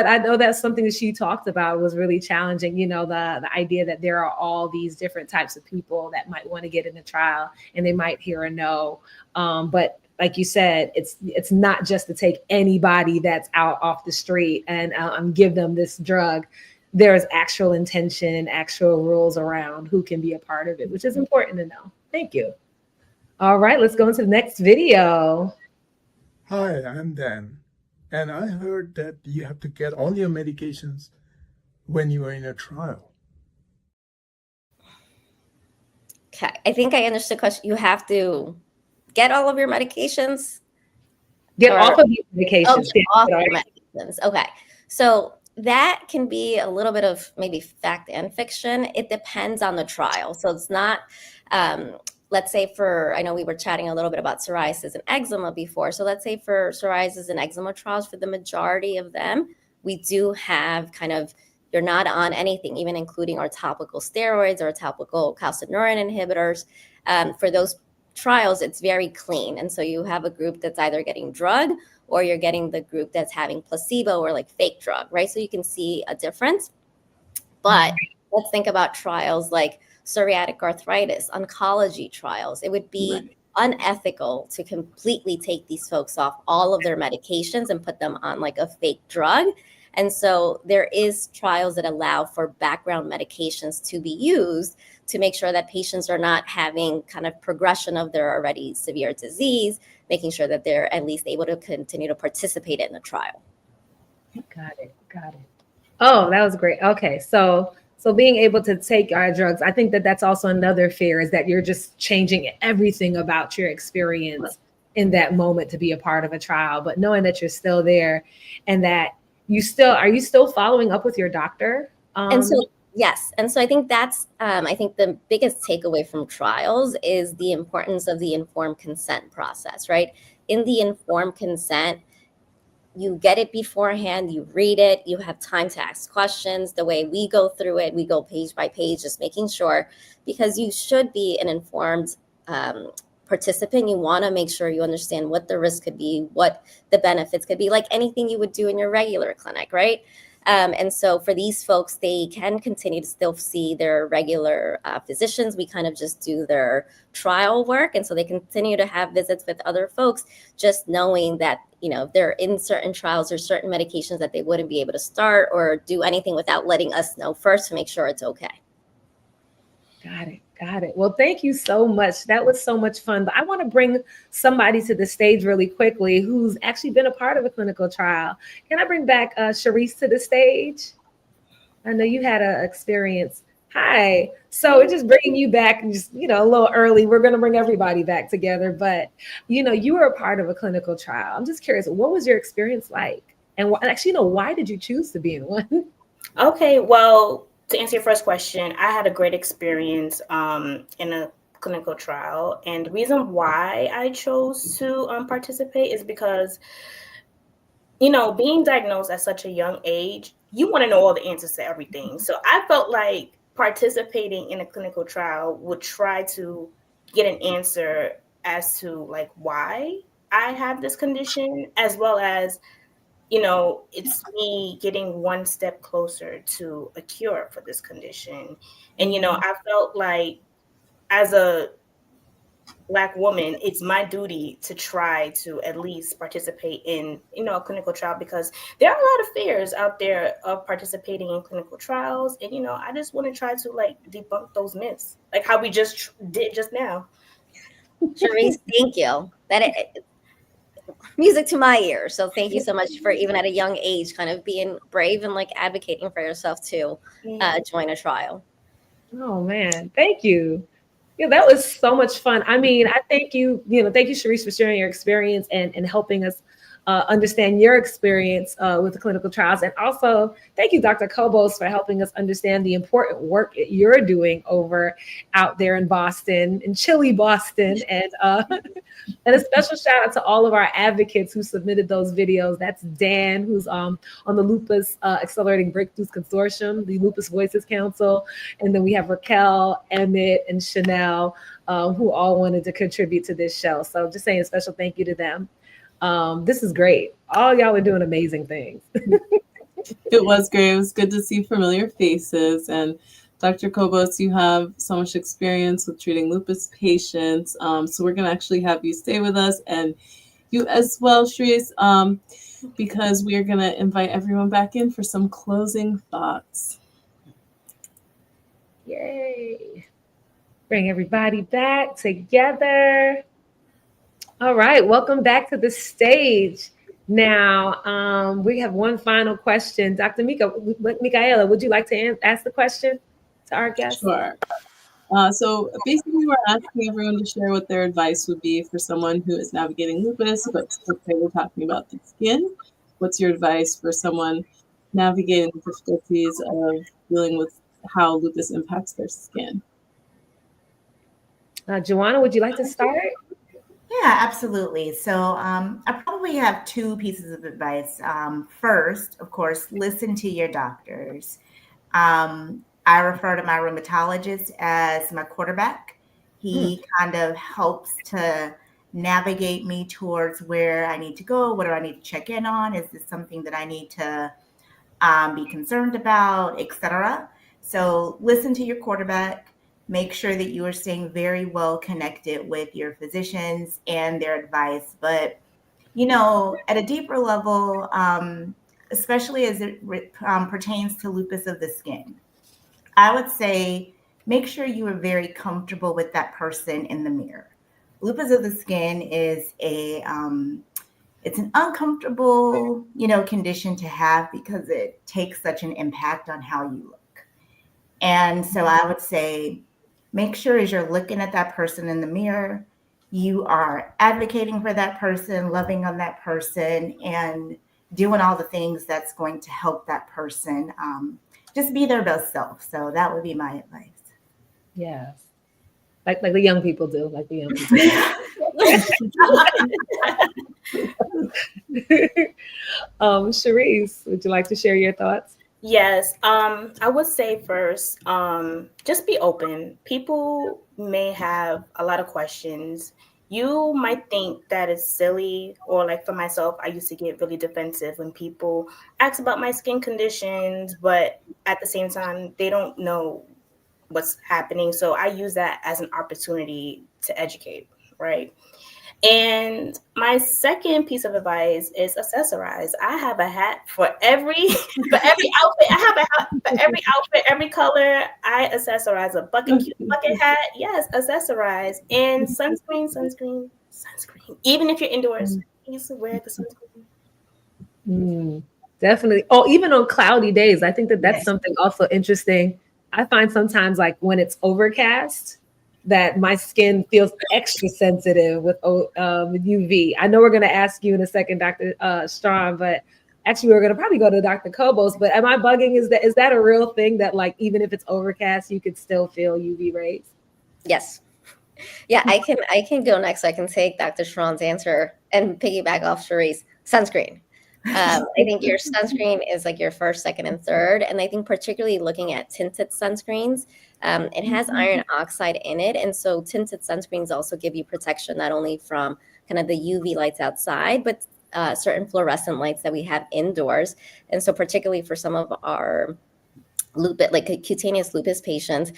I know that's something that she talked about was really challenging, you know, the idea that there are all these different types of people that might want to get in the trial and they might hear a no. But like you said, it's not just to take anybody that's out off the street and give them this drug. There's actual intention and actual rules around who can be a part of it, which is important to know. Thank you. All right, let's go into the next video. Hi, I'm Dan. And I heard that you have to get all your medications when you are in a trial. Okay, I think I understood the question. You have to get all of your medications? Get off of your medications. Get off your medications. Okay. So that can be a little bit of maybe fact and fiction. It depends on the trial. So it's not, let's say I know we were chatting a little bit about psoriasis and eczema before. So let's say for psoriasis and eczema trials, for the majority of them, we do have kind of, you're not on anything, even including our topical steroids or topical calcineurin inhibitors. For those trials, it's very clean. And so you have a group that's either getting drug or you're getting the group that's having placebo or like fake drug, right? So you can see a difference. But let's think about trials like psoriatic arthritis, oncology trials. It would be unethical to completely take these folks off all of their medications and put them on like a fake drug. And so there is trials that allow for background medications to be used to make sure that patients are not having kind of progression of their already severe disease, making sure that they're at least able to continue to participate in the trial. Got it. Got it. Oh, that was great. Okay. So being able to take our drugs, I think that that's also another fear, is that you're just changing everything about your experience in that moment to be a part of a trial, but knowing that you're still there and that are you still following up with your doctor? And so, yes. And so I think that's, I think the biggest takeaway from trials is the importance of the informed consent process, right? In the informed consent, you get it beforehand, you read it, you have time to ask questions. The way we go through it, we go page by page, just making sure, because you should be an informed participant. You want to make sure you understand what the risk could be, what the benefits could be, like anything you would do in your regular clinic, right? And so for these folks, they can continue to still see their regular physicians. We kind of just do their trial work. And so they continue to have visits with other folks, just knowing that, you know, they're in certain trials or certain medications that they wouldn't be able to start or do anything without letting us know first to make sure it's okay. Got it. Got it. Well, thank you so much. That was so much fun. But I want to bring somebody to the stage really quickly who's actually been a part of a clinical trial. Can I bring back Shreece to the stage? I know you had an experience. Hi. So we're just bringing you back, just, you know, a little early. We're going to bring everybody back together. But, you know, you were a part of a clinical trial. I'm just curious, what was your experience like? And actually, you know, why did you choose to be in one? Okay, well, to answer your first question, I had a great experience in a clinical trial. And the reason why I chose to participate is because, being diagnosed at such a young age, you want to know all the answers to everything. So I felt like participating in a clinical trial would try to get an answer as to like why I have this condition, as well as, it's me getting one step closer to a cure for this condition. And, I felt like as a Black woman, it's my duty to try to at least participate in, a clinical trial, because there are a lot of fears out there of participating in clinical trials. And, I just want to try to like debunk those myths, like how we just did just now. Shreece, thank you. Music to my ears. So thank you so much for, even at a young age, kind of being brave and like advocating for yourself to join a trial. Oh man, thank you. Yeah, that was so much fun. I mean, I thank you, thank you, Shreece, for sharing your experience and helping us understand your experience with the clinical trials. And also, thank you, Dr. Cobos, for helping us understand the important work that you're doing out there in Boston, in chilly Boston. And a special shout out to all of our advocates who submitted those videos. That's Dan, who's on the Lupus Accelerating Breakthroughs Consortium, the Lupus Voices Council. And then we have Raquel, Emmett, and Chanel, who all wanted to contribute to this show. So just saying a special thank you to them. This is great. All y'all are doing amazing things. It was great. It was good to see familiar faces. And Dr. Cobos, you have so much experience with treating lupus patients. So we're going to actually have you stay with us, and you as well, Shreece, because we are going to invite everyone back in for some closing thoughts. Yay. Bring everybody back together. All right, welcome back to the stage. Now, we have one final question. Dr. Micaela, would you like to ask the question to our guest? Sure. So basically, we're asking everyone to share what their advice would be for someone who is navigating lupus, but okay, we're talking about the skin. What's your advice for someone navigating the difficulties of dealing with how lupus impacts their skin? GeJuana, would you like to start? Yeah, absolutely. So I probably have two pieces of advice. First, of course, listen to your doctors. I refer to my rheumatologist as my quarterback. He kind of helps to navigate me towards where I need to go. What do I need to check in on? Is this something that I need to be concerned about, etc.? So listen to your quarterback. Make sure that you are staying very well connected with your physicians and their advice. But, at a deeper level, especially as it pertains to lupus of the skin, I would say make sure you are very comfortable with that person in the mirror. Lupus of the skin is it's an uncomfortable, condition to have because it takes such an impact on how you look. And so I would say, make sure as you're looking at that person in the mirror, you are advocating for that person, loving on that person, and doing all the things that's going to help that person just be their best self. So that would be my advice. Yes. Like the young people do, Shreece, would you like to share your thoughts? Yes, I would say first, just be open. People may have a lot of questions. You might think that it's silly, or like for myself, I used to get really defensive when people ask about my skin conditions, but at the same time, they don't know what's happening. So I use that as an opportunity to educate, right? And my second piece of advice is accessorize. I have a hat for every outfit. I have a hat for every outfit, every color. I accessorize a bucket hat. Yes, accessorize. And sunscreen. Even if you're indoors, please wear the sunscreen. Definitely. Oh, even on cloudy days, I think that's something also interesting. I find sometimes like when it's overcast, that my skin feels extra sensitive with UV. I know we're going to ask you in a second, Dr. Strachan, but actually we're going to probably go to Dr. Cobos, but am I bugging? Is that a real thing that like, even if it's overcast, you could still feel UV rays? Yes. Yeah, I can go next. I can take Dr. Strawn's answer and piggyback off Shreece. Sunscreen. I think your sunscreen is like your first, second, and third. And I think particularly looking at tinted sunscreens, it has iron oxide in it. And so tinted sunscreens also give you protection not only from kind of the UV lights outside, but certain fluorescent lights that we have indoors. And so particularly for some of our lupus, like cutaneous lupus patients,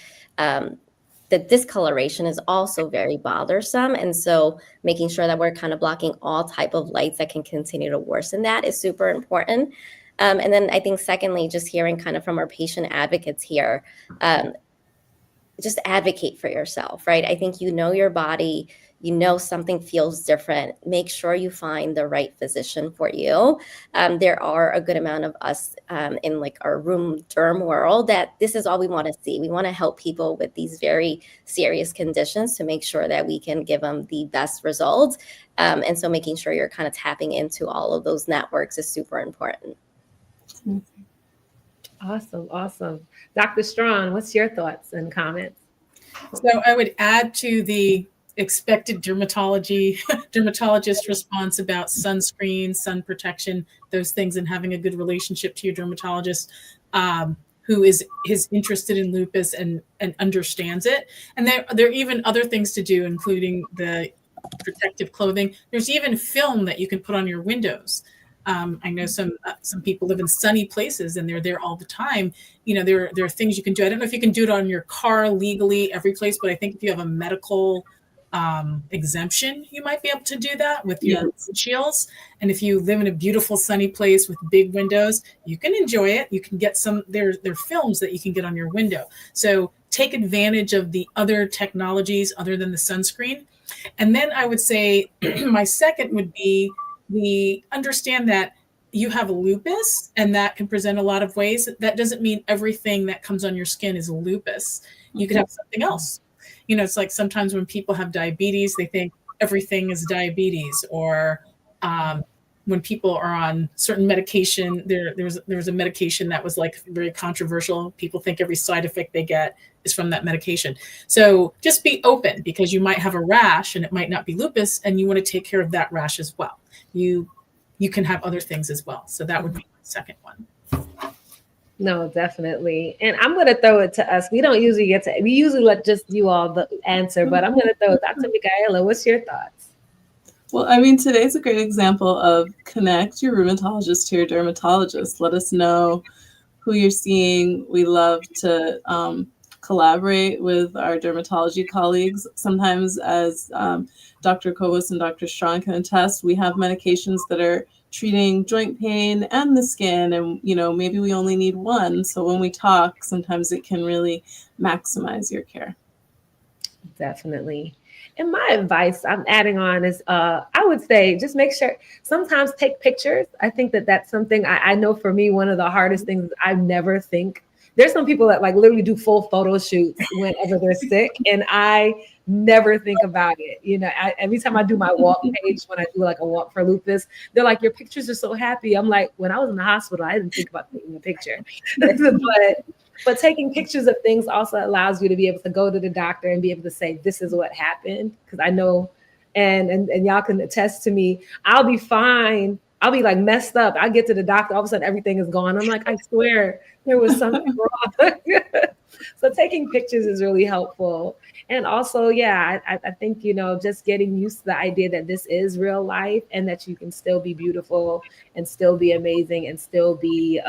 the discoloration is also very bothersome. And so making sure that we're kind of blocking all type of lights that can continue to worsen that is super important. And then I think secondly, just hearing kind of from our patient advocates here, just advocate for yourself, right? I think you know your body, you know something feels different. Make sure you find the right physician for you. There are a good amount of us in like our room derm world that this is all we want to see. We want to help people with these very serious conditions to make sure that we can give them the best results. And so making sure you're kind of tapping into all of those networks is super important. Awesome. Dr. Strawn, what's your thoughts and comments? So I would add to the expected dermatologist response about sunscreen, sun protection, those things, and having a good relationship to your dermatologist who is interested in lupus and understands it. And there are even other things to do, including the protective clothing. There's even film that you can put on your windows. I know some people live in sunny places and they're there all the time. You know, there are things you can do. I don't know if you can do it on your car legally every place, but I think if you have a medical exemption, you might be able to do that with your shields. And if you live in a beautiful sunny place with big windows, you can enjoy it. You can get there are films that you can get on your window. So take advantage of the other technologies other than the sunscreen. And then I would say my second would be, we understand that you have lupus and that can present a lot of ways. That doesn't mean everything that comes on your skin is lupus. You could have something else. You know, it's like sometimes when people have diabetes, they think everything is diabetes, or when people are on certain medication, there was a medication that was like very controversial. People think every side effect they get is from that medication. So just be open, because you might have a rash and it might not be lupus, and you want to take care of that rash as well. You can have other things as well. So that would be my second one. No, definitely. And I'm going to throw it to us. We don't usually we usually let just you all the answer, but I'm going to throw it. Dr. Michaela, what's your thoughts? Well, I mean, today's a great example of connect your rheumatologist to your dermatologist. Let us know who you're seeing. We love to collaborate with our dermatology colleagues. Sometimes, as Dr. Cobos and Dr. Strachan can attest, we have medications that are treating joint pain and the skin, and maybe we only need one. So when we talk, sometimes it can really maximize your care. Definitely. And my advice I'm adding on is I would say just make sure sometimes take pictures. I think that's something I know for me, one of the hardest things I never think. There's some people that like literally do full photo shoots whenever they're sick, and I never think about it. You know, every time I do my walk page, when I do like a walk for lupus, they're like, your pictures are so happy. I'm like, when I was in the hospital, I didn't think about taking a picture. But taking pictures of things also allows you to be able to go to the doctor and be able to say, this is what happened. Because I know, and y'all can attest to me, I'll be fine. I'll be like messed up. I get to the doctor, all of a sudden everything is gone. I'm like, I swear there was something wrong. So taking pictures is really helpful. And also, yeah, I think, just getting used to the idea that this is real life and that you can still be beautiful and still be amazing and still be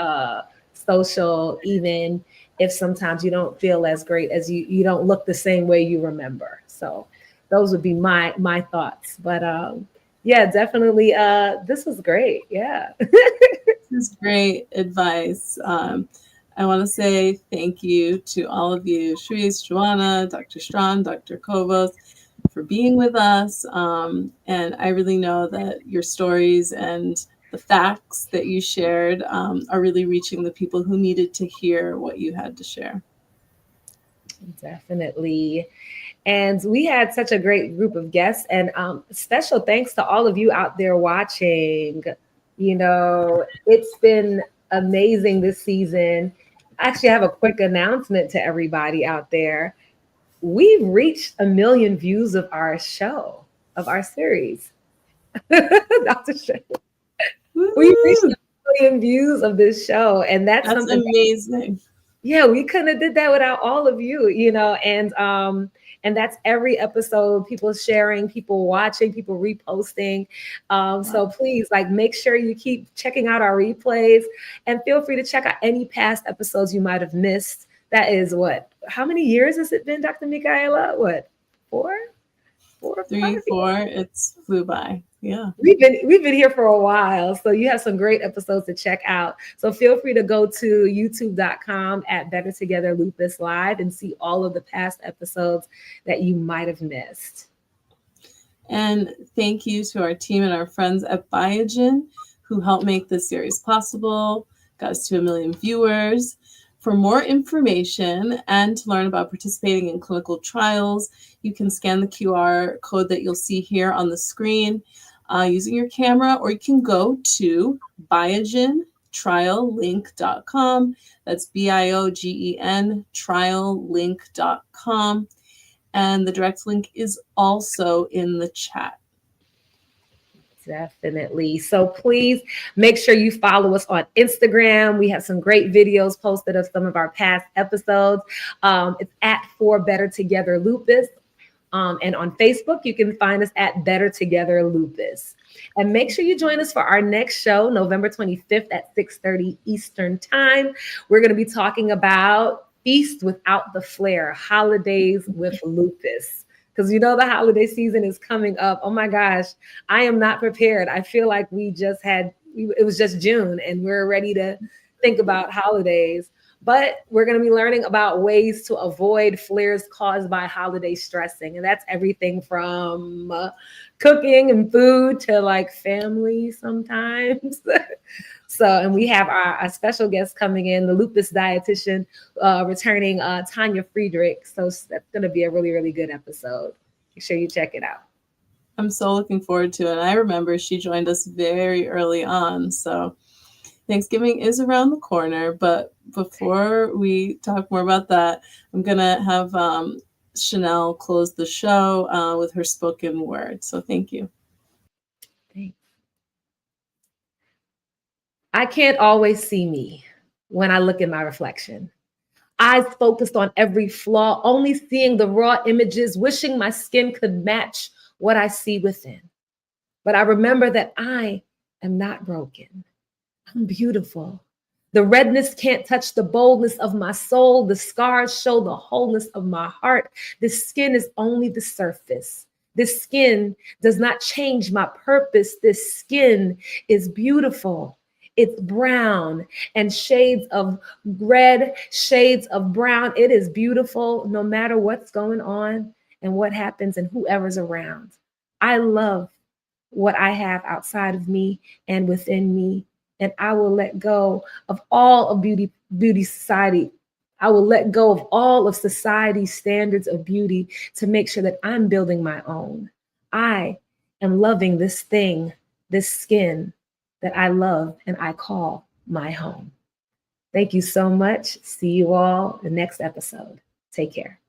social, even if sometimes you don't feel as great as you don't look the same way you remember. So those would be my thoughts. But yeah, definitely. This was great. Yeah. This is great advice. I want to say thank you to all of you, Shreece, GeJuana, Dr. Strachan, Dr. Cobos, for being with us. And I really know that your stories and the facts that you shared are really reaching the people who needed to hear what you had to share. Definitely. And we had such a great group of guests, and special thanks to all of you out there watching. It's been amazing this season. Actually, I have a quick announcement to everybody out there. we've reached 1 million views of our show, of our series. Dr. Shay. We reached 1 million views of this show, and that's something amazing. Yeah, we couldn't have did that without all of you, you know, and that's every episode, people sharing, people watching, people reposting. So please, like, make sure you keep checking out our replays, and feel free to check out any past episodes you might have missed. That is how many years has it been, Dr. Michaela? What, 4? 4 or 5? 3, 4. It's flew by. Yeah. We've been here for a while, so you have some great episodes to check out. So feel free to go to youtube.com at Better Together Lupus Live and see all of the past episodes that you might have missed. And thank you to our team and our friends at Biogen who helped make this series possible, got us to 1 million viewers. For more information and to learn about participating in clinical trials, you can scan the QR code that you'll see here on the screen using your camera, or you can go to biogentriallink.com. That's BIOGEN triallink.com. And the direct link is also in the chat. Definitely. So please make sure you follow us on Instagram. We have some great videos posted of some of our past episodes. It's at For Better Together Lupus. And on Facebook, you can find us at Better Together Lupus. And make sure you join us for our next show, November 25th at 6:30 Eastern Time. We're going to be talking about Feast Without the Flair, Holidays with Lupus. Because you know the holiday season is coming up. Oh my gosh, I am not prepared. I feel like it was just June and we're ready to think about holidays. But we're going to be learning about ways to avoid flares caused by holiday stressing. And that's everything from cooking and food to like family sometimes. And we have our special guest coming in, the lupus dietitian, returning Tanya Friedrich. So that's going to be a really, really good episode. Make sure you check it out. I'm so looking forward to it. And I remember she joined us very early on. So Thanksgiving is around the corner. But before we talk more about that, I'm going to have Chanel close the show with her spoken word. So thank you. Thanks. I can't always see me when I look in my reflection. Eyes focused on every flaw, only seeing the raw images, wishing my skin could match what I see within. But I remember that I am not broken. I'm beautiful. The redness can't touch the boldness of my soul. The scars show the wholeness of my heart. This skin is only the surface. This skin does not change my purpose. This skin is beautiful. It's brown and shades of red, shades of brown. It is beautiful no matter what's going on and what happens and whoever's around. I love what I have outside of me and within me. And I will let go of all of beauty society. I will let go of all of society's standards of beauty to make sure that I'm building my own. I am loving this thing, this skin that I love and I call my home. Thank you so much. See you all the next episode. Take care.